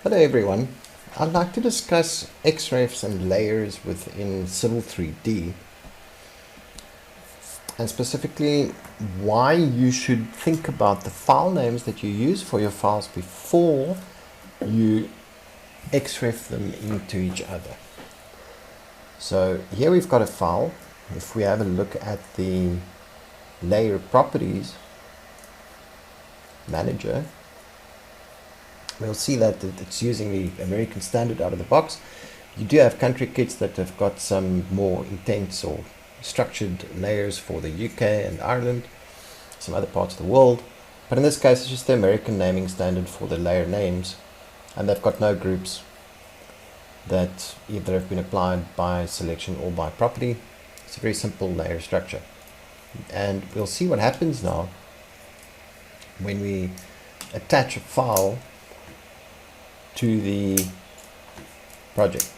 Hello everyone, I'd like to discuss Xrefs and layers within Civil 3D and specifically why you should think about the file names that you use for your files before you Xref them into each other. So here we've got a file. If we have a look at the layer properties manager, we'll see that it's using the American standard out of the box. You do have country kits that have got some more intense or structured layers for the UK and Ireland, some other parts of the world, but in this case it's just the American naming standard for the layer names, and they've got no groups that either have been applied by selection or by property. It's a very simple layer structure, and we'll see what happens now when we attach a file to the project.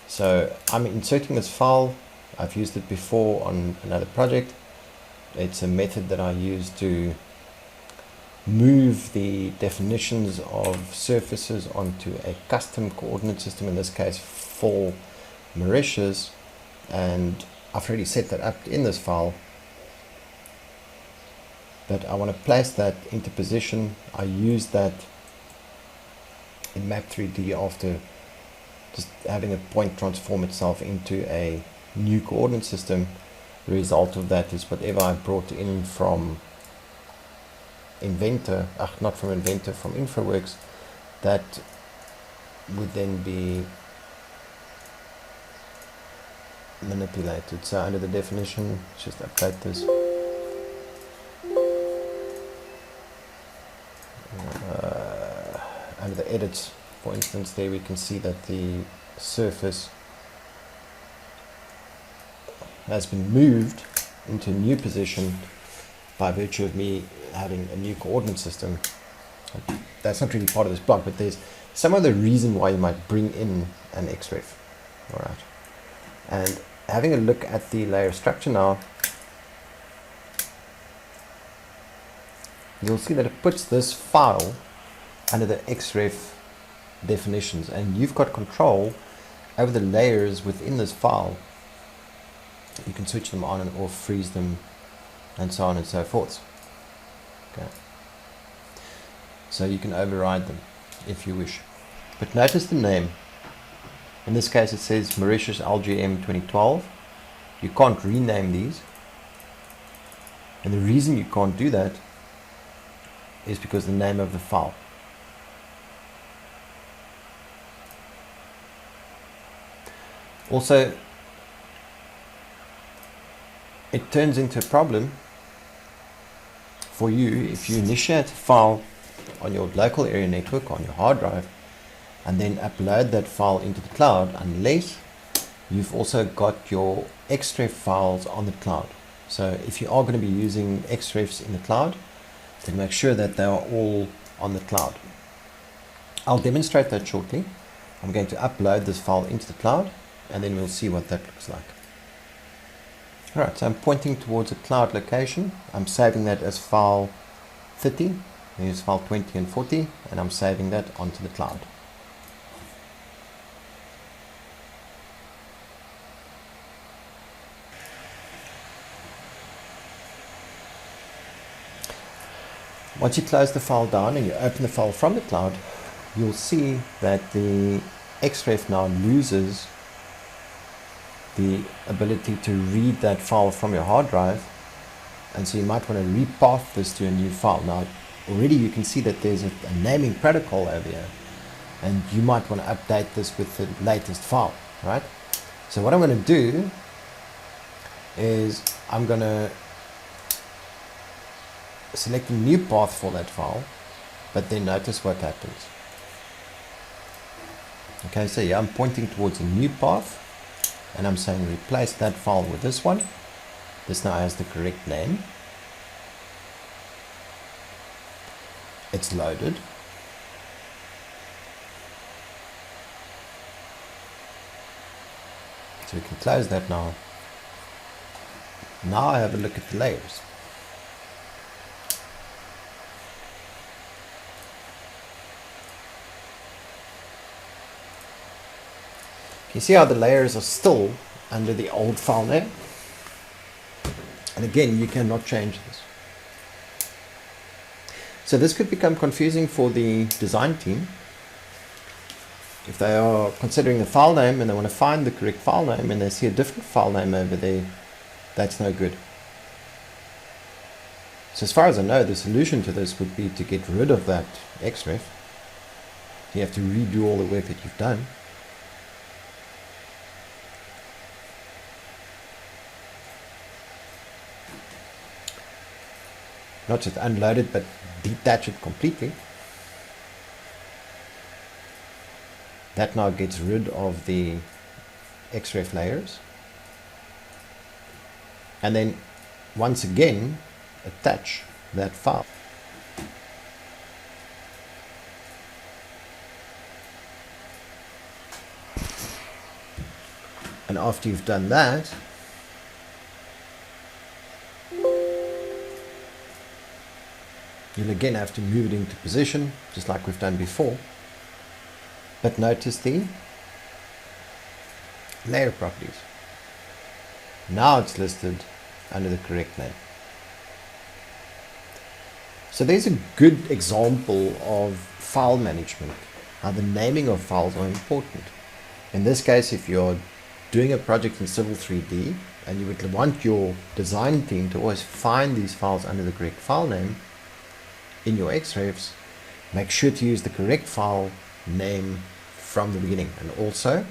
So I'm inserting this file. I've used it before on another project. It's a method that I use to move the definitions of surfaces onto a custom coordinate system, in this case for Mauritius, and I've already set that up in this file. But I want to place that into position. I use that in Map 3D after just having a point transform itself into a new coordinate system. The result of that is whatever I brought in from Inventor, not from Inventor, from InfraWorks, that would then be manipulated. So under the definition, just update this. Under the edits, for instance, there we can see that the surface has been moved into a new position by virtue of me having a new coordinate system. That's not really part of this block, but there's some other reason why you might bring in an Xref. Alright. And having a look at the layer structure now, you'll see that it puts this file under the Xref definitions, and you've got control over the layers within this file. You can switch them on and off, freeze them, and so on and so forth. Okay. So you can override them if you wish. But notice the name. In this case it says Mauritius LGM 2012. You can't rename these. And the reason you can't do that is because the name of the file. Also, it turns into a problem for you if you initiate a file on your local area network, on your hard drive, and then upload that file into the cloud, unless you've also got your Xref files on the cloud. So if you are going to be using Xrefs in the cloud, then make sure that they are all on the cloud. I'll demonstrate that shortly. I'm going to upload this file into the cloud, and then we'll see what that looks like. Alright, so I'm pointing towards a cloud location. I'm saving that as file 30. Here's file 20 and 40, and I'm saving that onto the cloud. Once you close the file down and you open the file from the cloud, you'll see that the Xref now loses the ability to read that file from your hard drive, and so you might want to repath this to a new file. Now already you can see that there's a naming protocol over here, and you might want to update this with the latest file, right? So what I'm going to do is I'm going to select a new path for that file, but then notice what happens. Okay, so yeah, I'm pointing towards a new path, and I'm saying replace that file with this one. This now has the correct name. It's loaded. So we can close that now. Now I have a look at the layers. You see how the layers are still under the old file name? And again, you cannot change this. So this could become confusing for the design team. If they are considering the file name and they want to find the correct file name and they see a different file name over there, that's no good. So as far as I know, the solution to this would be to get rid of that Xref. You have to redo all the work that you've done. Not just unload it, but detach it completely. That now gets rid of the Xref layers. And then once again, attach that file. And after you've done that, you'll again have to move it into position, just like we've done before. But notice the layer properties. Now it's listed under the correct name. So there's a good example of file management, how the naming of files are important. In this case, if you're doing a project in Civil 3D and you would want your design team to always find these files under the correct file name in your Xrefs, make sure to use the correct file name from the beginning. And also,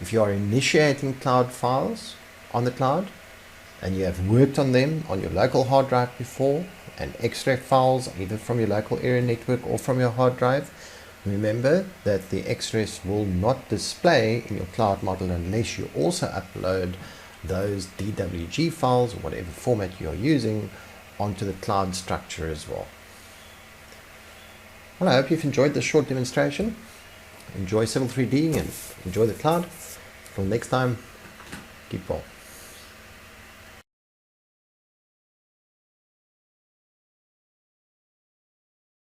if you are initiating cloud files on the cloud and you have worked on them on your local hard drive before, and Xref files either from your local area network or from your hard drive, remember that the Xrefs will not display in your cloud model unless you also upload those DWG files or whatever format you are using onto the cloud structure as well. Well, I hope you've enjoyed this short demonstration. Enjoy Civil 3D and enjoy the cloud. Till next time, keep well.